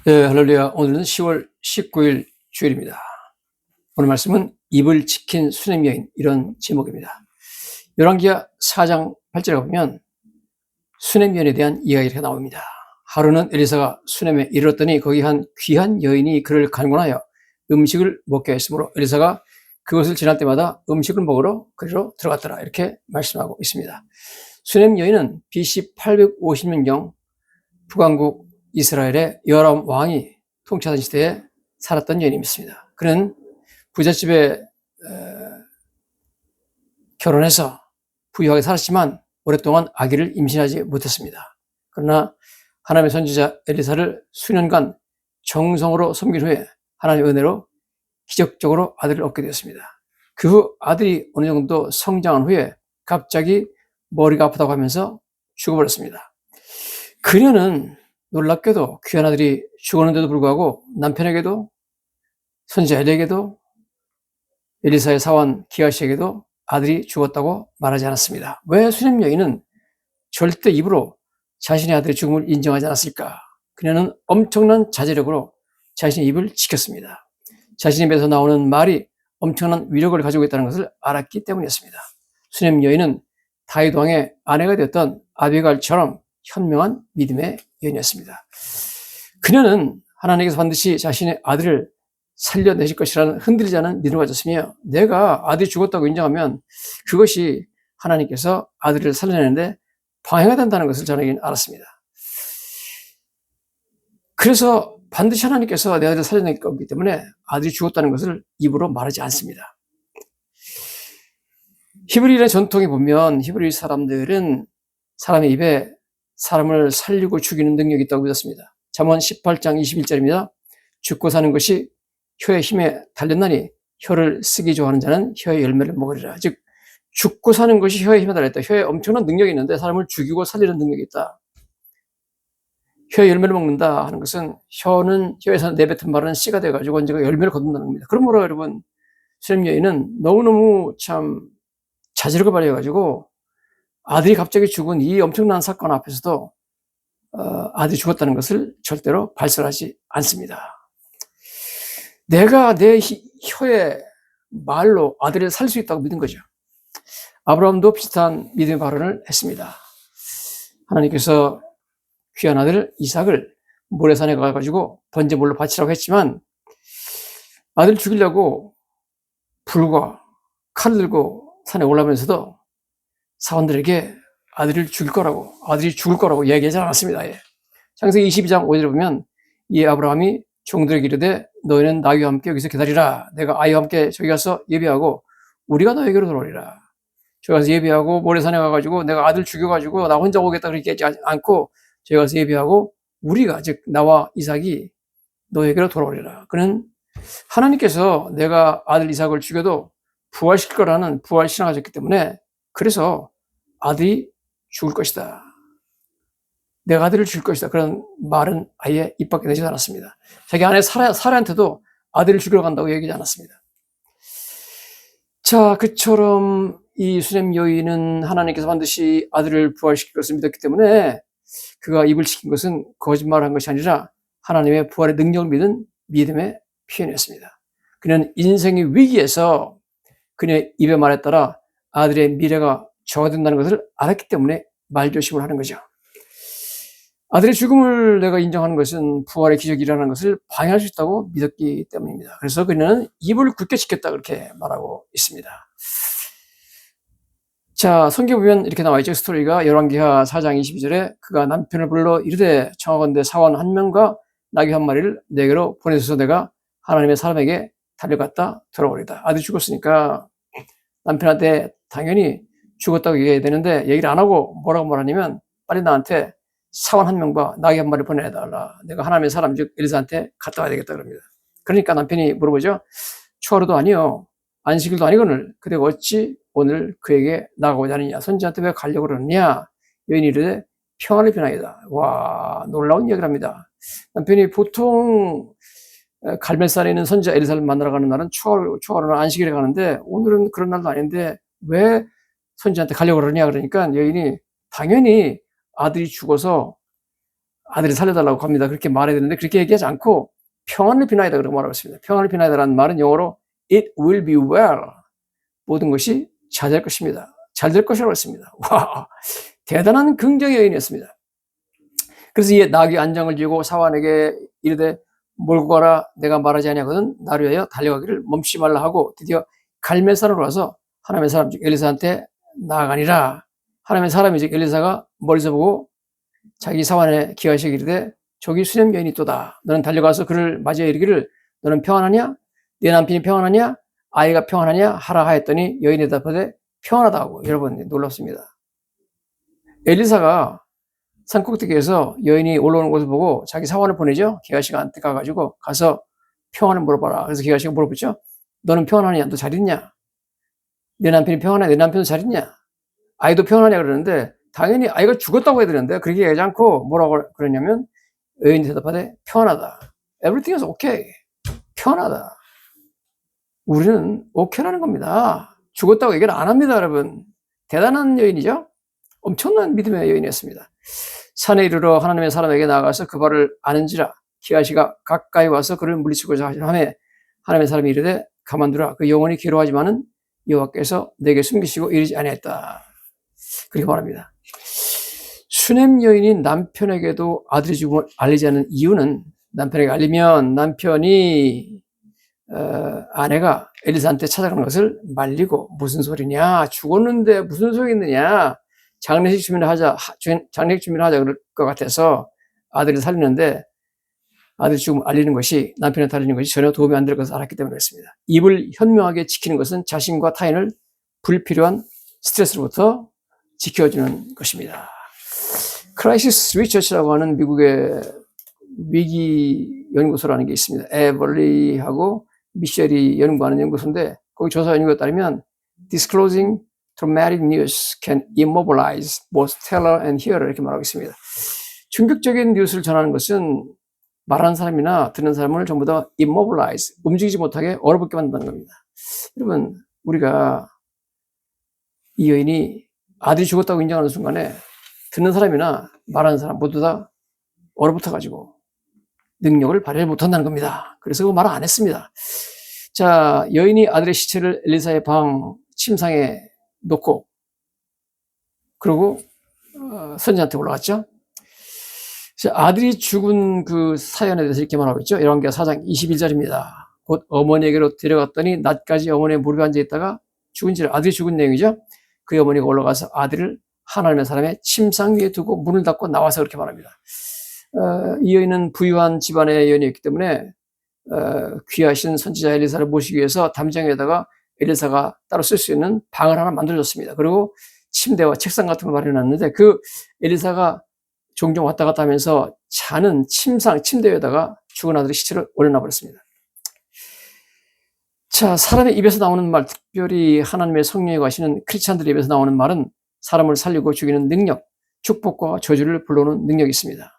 네, 할렐루야. 오늘은 10월 19일 주일입니다. 오늘 말씀은 입을 지킨 수냄 여인, 이런 제목입니다. 열왕기하 4장 8절에 보면 수냄 여인에 대한 이야기가 나옵니다. 하루는 엘리사가 수냄에 이르렀더니 거기 한 귀한 여인이 그를 간곤하여 음식을 먹게 했으므로 엘리사가 그것을 지날 때마다 음식을 먹으러 그리로 들어갔더라. 이렇게 말씀하고 있습니다. 수냄 여인은 BC 850년경 북왕국 이스라엘의 여호람 왕이 통치하던 시대에 살았던 여인입니다. 그는 부잣집에 결혼해서 부유하게 살았지만 오랫동안 아기를 임신하지 못했습니다. 그러나 하나님의 선지자 엘리사를 수년간 정성으로 섬긴 후에 하나님의 은혜로 기적적으로 아들을 얻게 되었습니다. 그 후 아들이 어느 정도 성장한 후에 갑자기 머리가 아프다고 하면서 죽어버렸습니다. 그녀는 놀랍게도 귀한 아들이 죽었는데도 불구하고 남편에게도 선지자 엘리에게도 엘리사의 사원 기하시에게도 아들이 죽었다고 말하지 않았습니다. 왜 수냄 여인은 절대 입으로 자신의 아들의 죽음을 인정하지 않았을까? 그녀는 엄청난 자제력으로 자신의 입을 지켰습니다. 자신의 입에서 나오는 말이 엄청난 위력을 가지고 있다는 것을 알았기 때문이었습니다. 수냄 여인은 다윗 왕의 아내가 되었던 아비갈처럼 현명한 믿음의 여인이었습니다. 그녀는 하나님께서 반드시 자신의 아들을 살려내실 것이라는 흔들리지 않은 믿음을 가졌으며, 내가 아들이 죽었다고 인정하면 그것이 하나님께서 아들을 살려내는데 방해가 된다는 것을 저는 알았습니다. 그래서 반드시 하나님께서 내 아들을 살려낼 거기 때문에 아들이 죽었다는 것을 입으로 말하지 않습니다. 히브리인의 전통에 보면 히브리 사람들은 사람의 입에 사람을 살리고 죽이는 능력이 있다고 믿었습니다. 잠언 18장 21절입니다. 죽고 사는 것이 혀의 힘에 달렸나니 혀를 쓰기 좋아하는 자는 혀의 열매를 먹으리라. 즉 죽고 사는 것이 혀의 힘에 달렸다. 혀에 엄청난 능력이 있는데 사람을 죽이고 살리는 능력이 있다. 혀의 열매를 먹는다 하는 것은 혀는 혀에서 내뱉은 말은 씨가 돼가지고 언젠가 열매를 거둔다는 겁니다. 그러므로 여러분, 수냄 여인은 너무너무 참 자제력을 발휘해가지고 아들이 갑자기 죽은 이 엄청난 사건 앞에서도 아들이 죽었다는 것을 절대로 발설하지 않습니다. 내가 내 혀의 말로 아들을 살 수 있다고 믿은 거죠. 아브라함도 비슷한 믿음의 발언을 했습니다. 하나님께서 귀한 아들 이삭을 모래산에 가가지고 번제물로 바치라고 했지만 아들을 죽이려고 불과 칼을 들고 산에 올라오면서도 사원들에게 아들이 죽을 거라고 얘기하지 않았습니다. 예. 창세기 22장 5절에 보면 이 아브라함이 종들에게 이르되 너희는 나와 함께 여기서 기다리라. 내가 아이와 함께 저기 가서 예배하고 우리가 너에게로 돌아오리라. 저기 가서 예배하고 모래산에 가가지고 내가 아들 죽여가지고 나 혼자 오겠다 그렇게 하지 않고 저기 가서 예배하고 우리가, 즉 나와 이삭이 너에게로 돌아오리라. 그는 하나님께서 내가 아들 이삭을 죽여도 부활시킬 거라는 부활신앙을 가졌기 때문에, 그래서 아들이 죽을 것이다, 내가 아들을 줄 것이다, 그런 말은 아예 입 밖에 내지 않았습니다. 자기 아내 사라한테도 아들을 죽이러 간다고 얘기하지 않았습니다. 자, 그처럼 이 수냄 여인은 하나님께서 반드시 아들을 부활시킬 것을 믿었기 때문에 그가 입을 지킨 것은 거짓말한 것이 아니라 하나님의 부활의 능력을 믿은 믿음의 표현이었습니다. 그는 인생의 위기에서 그녀의 입의 말에 따라 아들의 미래가 저하된다는 것을 알았기 때문에 말조심을 하는 거죠. 아들의 죽음을 내가 인정하는 것은 부활의 기적이 일어나는 것을 방해할 수 있다고 믿었기 때문입니다. 그래서 그녀는 입을 굳게 지켰다, 그렇게 말하고 있습니다. 자, 성경 보면 이렇게 나와 있죠. 스토리가 열왕기하 4장 22절에 그가 남편을 불러 이르되 청하건대 사원 한 명과 나귀 한 마리를 내게로 보내셔서 내가 하나님의 사람에게 달려갔다 돌아오리다. 아들이 죽었으니까 남편한테 당연히 죽었다고 얘기해야 되는데 얘기를 안 하고 뭐라고 말하냐면 빨리 나한테 사원 한 명과 나귀 한 마리 보내달라. 내가 하나님의 사람 즉 엘리사한테 갔다 와야 되겠다 그럽니다. 그러니까 남편이 물어보죠. 초하루도 아니요 안식일도 아니거늘 그대가 어찌 오늘 그에게 나가고자 하느냐, 선지한테 왜 가려고 그러느냐. 여인이 이르되 평안을 비나이다. 와, 놀라운 이야기를 합니다. 남편이 보통 갈멜산에 있는 선지자 엘리사를 만나러 가는 날은 초하루나 안식일에 가는데 오늘은 그런 날도 아닌데 왜 선지한테 가려고 그러냐. 그러니까 여인이 당연히 아들이 죽어서 아들이 살려달라고 합니다. 그렇게 말해야 되는데 그렇게 얘기하지 않고 평안을 비나이다 그렇게 말하고 있습니다. 평안을 비나이다라는 말은 영어로 it will be well. 모든 것이 잘 될 것입니다. 잘 될 것이라고 했습니다. 와, 대단한 긍정의 여인이었습니다. 그래서 이에 나귀 안장을 쥐고 사환에게 이르되 몰고 가라 내가 말하지 아니하거든 나를 위하여 달려가기를 멈추지 말라 하고 드디어 갈멜산으로 와서 하나님의 사람 즉 엘리사한테 나아가니라. 하나님의 사람이 즉 엘리사가 멀리서 보고 자기 사환에 기하시기 이르되 저기 수냄 여인이 또다. 너는 달려가서 그를 맞이해 이르기를 너는 평안하냐? 네 남편이 평안하냐? 아이가 평안하냐? 하라 하였더니 여인이 대답하되 평안하다 하고. 여러분 놀랍습니다. 엘리사가 산꼭대기에서 여인이 올라오는 것을 보고 자기 사환을 보내죠. 기하시가 한테 가가지고 가서 평안을 물어봐라. 그래서 기하시가 물어보죠. 너는 평안하냐? 너 잘 있냐? 내 남편이 평안하냐? 내 남편도 잘 있냐? 아이도 평안하냐? 그러는데 당연히 아이가 죽었다고 해야 되는데 그렇게 얘기하지 않고 뭐라고 그러냐면 여인이 대답하되 평안하다. Everything is okay. 평안하다. 우리는 오케이라는 겁니다. 죽었다고 얘기를 안 합니다, 여러분. 대단한 여인이죠? 엄청난 믿음의 여인이었습니다. 산에 이르러 하나님의 사람에게 나아가서 그 발을 아는지라 기하시가 가까이 와서 그를 물리치고자 하매 하나님의 사람이 이르되 가만두라. 그 영혼이 괴로워하지만은 여호와께서 내게 숨기시고 이르지 아니했다. 그렇게 말합니다. 수냄 여인이 남편에게도 아들이 죽음을 알리지 않는 이유는 남편에게 알리면 남편이 아내가 엘리사한테 찾아가는 것을 말리고 무슨 소리냐 죽었는데 무슨 소리 있느냐 장례식 준비를 하자 그럴 것 같아서 아들을 살리는데 아들 죽음을 알리는 것이 남편한테 알리는 것이 전혀 도움이 안 될 것을 알았기 때문에 그렇습니다. 입을 현명하게 지키는 것은 자신과 타인을 불필요한 스트레스로부터 지켜주는 것입니다. 크라이시스 리서치라고 하는 미국의 위기 연구소라는 게 있습니다. 에벌리하고 미셸이 연구하는 연구소인데 거기 조사 연구에 따르면 disclosing traumatic news can immobilize both teller and hearer 이렇게 말하고 있습니다. 충격적인 뉴스를 전하는 것은 말하는 사람이나 듣는 사람을 전부 다 immobilize, 움직이지 못하게 얼어붙게 만든다는 겁니다. 여러분, 우리가 이 여인이 아들이 죽었다고 인정하는 순간에 듣는 사람이나 말하는 사람 모두 다 얼어붙어가지고 능력을 발휘 못한다는 겁니다. 그래서 그 말을 안 했습니다. 자, 여인이 아들의 시체를 엘리사의 방 침상에 놓고 그리고 선지한테 올라갔죠. 아들이 죽은 그 사연에 대해서 이렇게 말하고 있죠. 열왕기하 4장 21절입니다. 곧 어머니에게로 데려갔더니 낮까지 어머니의 무릎에 앉아있다가 죽은지라. 아들이 죽은 내용이죠. 그 어머니가 올라가서 아들을 하나님의 사람의 침상 위에 두고 문을 닫고 나와서 그렇게 말합니다. 이 여인은 부유한 집안의 여인이었기 때문에 귀하신 선지자 엘리사를 모시기 위해서 담장에다가 엘리사가 따로 쓸 수 있는 방을 하나 만들어줬습니다. 그리고 침대와 책상 같은 걸 마련해놨는데 그 엘리사가 종종 왔다 갔다 하면서 자는 침대 위에다가 죽은 아들의 시체를 올려놔버렸습니다. 자, 사람의 입에서 나오는 말, 특별히 하나님의 성령이 가시는 크리스찬들의 입에서 나오는 말은 사람을 살리고 죽이는 능력, 축복과 저주를 불러오는 능력이 있습니다.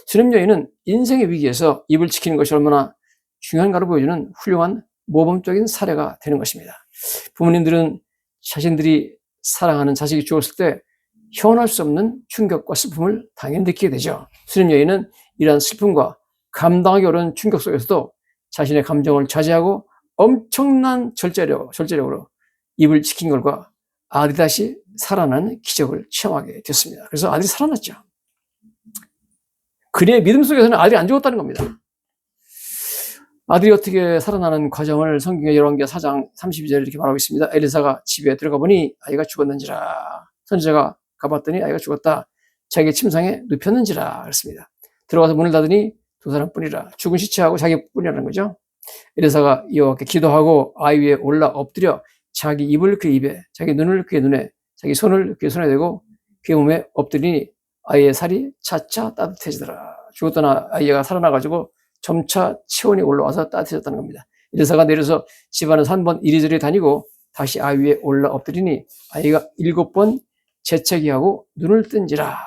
수냄 여인은 인생의 위기에서 입을 지키는 것이 얼마나 중요한가를 보여주는 훌륭한 모범적인 사례가 되는 것입니다. 부모님들은 자신들이 사랑하는 자식이 죽었을 때 형언할 수 없는 충격과 슬픔을 당연히 느끼게 되죠. 수냄 여인은 이러한 슬픔과 감당하기 어려운 충격 속에서도 자신의 감정을 자제하고 엄청난 절제력으로 입을 지킨 결과 아들이 다시 살아나는 기적을 체험하게 됐습니다. 그래서 아들이 살아났죠. 그의 믿음 속에서는 아들이 안 죽었다는 겁니다. 아들이 어떻게 살아나는 과정을 성경의 열왕기하 4장 32절에 이렇게 말하고 있습니다. 엘리사가 집에 들어가 보니 아이가 죽었는지라. 선지자가 가봤더니 아이가 죽었다. 자기 침상에 눕혔는지라 그랬습니다. 들어가서 문을 닫으니 두 사람뿐이라. 죽은 시체하고 자기뿐이라는 거죠. 엘리사가 여호와께 기도하고 아이 위에 올라 엎드려 자기 입을 그의 입에, 자기 눈을 그의 눈에, 자기 손을 그의 손에 대고 그의 몸에 엎드리니 아이의 살이 차차 따뜻해지더라. 죽었던 아이가 살아나가지고 점차 체온이 올라와서 따뜻해졌다는 겁니다. 엘리사가 내려서 집안을 3번 이리저리 다니고 다시 아이 위에 올라 엎드리니 아이가 7번 재채기하고 눈을 뜬지라.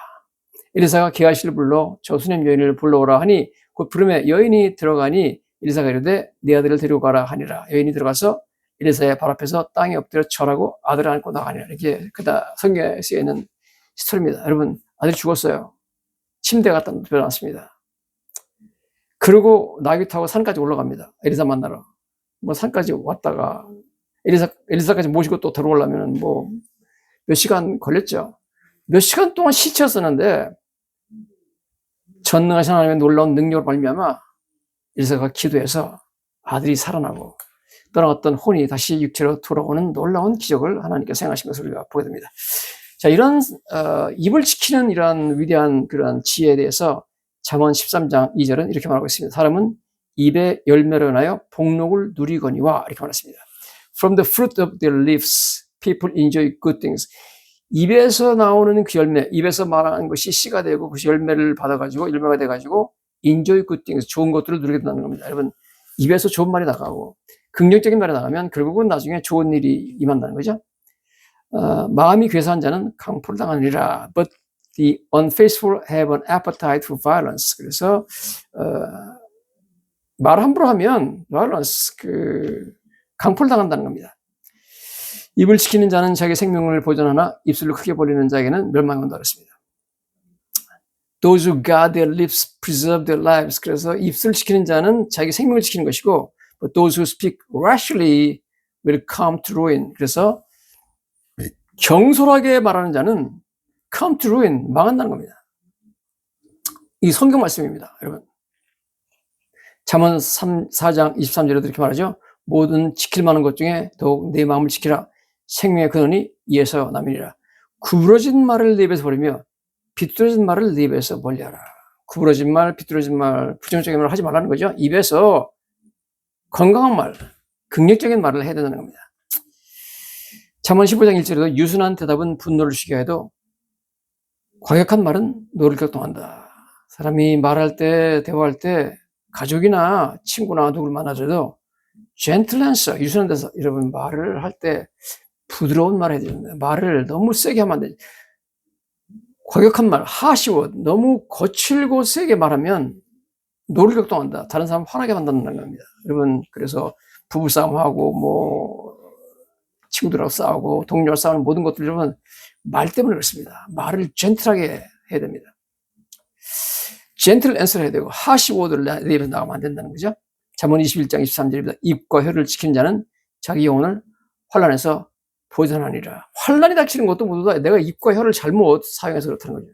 엘리사가 게하시를 불러 저 수냄 여인을 불러오라 하니 곧 부름에 여인이 들어가니 엘리사가 이르되 네 아들을 데리고 가라 하니라. 여인이 들어가서 엘리사의 발 앞에서 땅에 엎드려 절하고 아들을 안고 나가니라. 이렇게 그다 성경에 쓰여 있는 스토리입니다. 여러분, 아들이 죽었어요. 침대 갖다 놨습니다. 그리고 나귀 타고 산까지 올라갑니다. 엘리사 만나러. 뭐 산까지 왔다가 엘리사까지 모시고 또 들어오려면 뭐 몇 시간 걸렸죠. 몇 시간 동안 시체였었는데 전능하신 하나님의 놀라운 능력을 말미암아 엘리사가 기도해서 아들이 살아나고 떠나갔던 혼이 다시 육체로 돌아오는 놀라운 기적을 하나님께서 행하신 것을 우리가 보게 됩니다. 자, 이런 입을 지키는 이러한 위대한 그런 지혜에 대해서 잠언 13장 2절은 이렇게 말하고 있습니다. 사람은 입의 열매로 인하여 복록을 누리거니와 이렇게 말했습니다. From the fruit of their lips, people enjoy good things. 입에서 나오는 그 열매, 입에서 말하는 것이 씨가 되고 그 열매를 받아가지고 열매가 돼가지고 enjoy good things, 좋은 것들을 누리게 된다는 겁니다. 여러분, 입에서 좋은 말이 나가고 긍정적인 말이 나가면 결국은 나중에 좋은 일이 임한다는 거죠. 마음이 괴사한 자는 강포를 당하느니라. But the unfaithful have an appetite for violence. 그래서 말 함부로 하면 violence, 강포를 당한다는 겁니다. 입을 지키는 자는 자기 생명을 보존하나 입술을 크게 벌리는 자에게는 멸망이 온다 그랬습니다. Those who guard their lips preserve their lives. 그래서 입술을 지키는 자는 자기 생명을 지키는 것이고, but those who speak rashly will come to ruin. 그래서 경솔하게 말하는 자는 come to ruin, 망한다는 겁니다. 이 성경 말씀입니다, 여러분. 잠언 4장 23절에도 이렇게 말하죠. 모든 지킬 만한 것 중에 더욱 내 마음을 지키라. 생명의 근원이 이에서 남이니라. 구부러진 말을 내 입에서 버리며 비뚤어진 말을 내 입에서 멀리하라. 구부러진 말, 비뚤어진 말, 부정적인 말을 하지 말라는 거죠. 입에서 건강한 말, 긍정적인 말을 해야 된다는 겁니다. 잠언 15장 1절에도 유순한 대답은 분노를 쉬게 해도 과격한 말은 노를 격동한다. 사람이 말할 때, 대화할 때 가족이나 친구나 누구를 만나줘도 gentle answer, 유순한 대답. 여러분, 말을 할 때 부드러운 말을 해야 됩니다. 말을 너무 세게 하면 안 되죠. 과격한 말, harsh word, 너무 거칠고 세게 말하면 노를 격동한다. 다른 사람 화나게 만든다는 겁니다. 여러분, 그래서 부부싸움하고 뭐 친구들하고 싸우고 동료와 싸우는 모든 것들 여러분 말 때문에 그렇습니다. 말을 젠틀하게 해야 됩니다. 젠틀 앤서를 해야 되고 harsh word를 내 입에서 나가면 안 된다는 거죠. 잠언 21장 23절입니다. 입과 혀를 지키는 자는 자기 영혼을 환난에서 보존하니라. 환난이 닥치는 것도 모두 다 내가 입과 혀를 잘못 사용해서 그렇다는 거죠.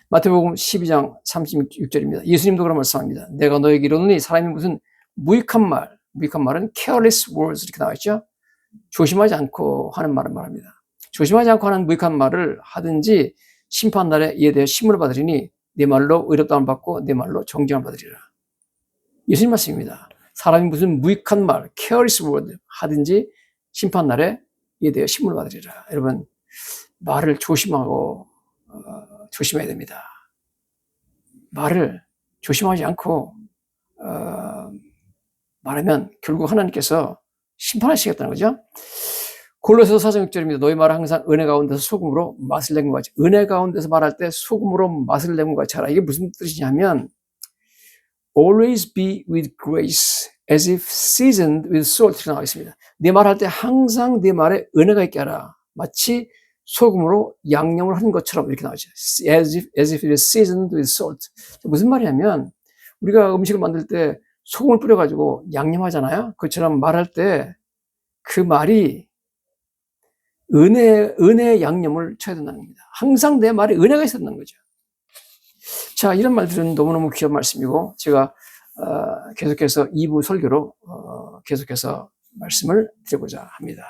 마태복음 12장 36절입니다. 예수님도 그런 말씀합니다. 내가 너에게 이르노니 사람이 무슨 무익한 말은 careless words 이렇게 나와 있죠. 조심하지 않고 하는 말을 말합니다. 조심하지 않고 하는 무익한 말을 하든지 심판날에 이에 대해 심문을 받으리니 내 말로 의롭다함을 받고 내 말로 정죄함을 받으리라. 예수님 말씀입니다. 사람이 무슨 무익한 말, careless word 하든지 심판날에 이에 대해 심문을 받으리라. 여러분, 말을 조심하고 조심해야 됩니다. 말을 조심하지 않고 말하면 결국 하나님께서 심판하시겠다는 거죠. 골로새서 4장 6절입니다. 너희 말을 항상 은혜 가운데서 소금으로 맛을 낸 것 같이. 은혜 가운데서 말할 때 소금으로 맛을 낸 것 같이 하라. 이게 무슨 뜻이냐면 always be with grace as if seasoned with salt 나와 있습니다. 내 말할 때 항상 내 말에 은혜가 있게 하라. 마치 소금으로 양념을 한 것처럼 이렇게 나오죠. as if it is seasoned with salt. 무슨 말이냐면 우리가 음식을 만들 때 소금을 뿌려가지고 양념하잖아요. 그처럼 말할 때 그 말이 은혜의 양념을 쳐야 된다는 겁니다. 항상 내 말에 은혜가 있어야 된다는 거죠. 자, 이런 말들은 너무너무 귀한 말씀이고 제가 계속해서 2부 설교로 계속해서 말씀을 드리고자 합니다.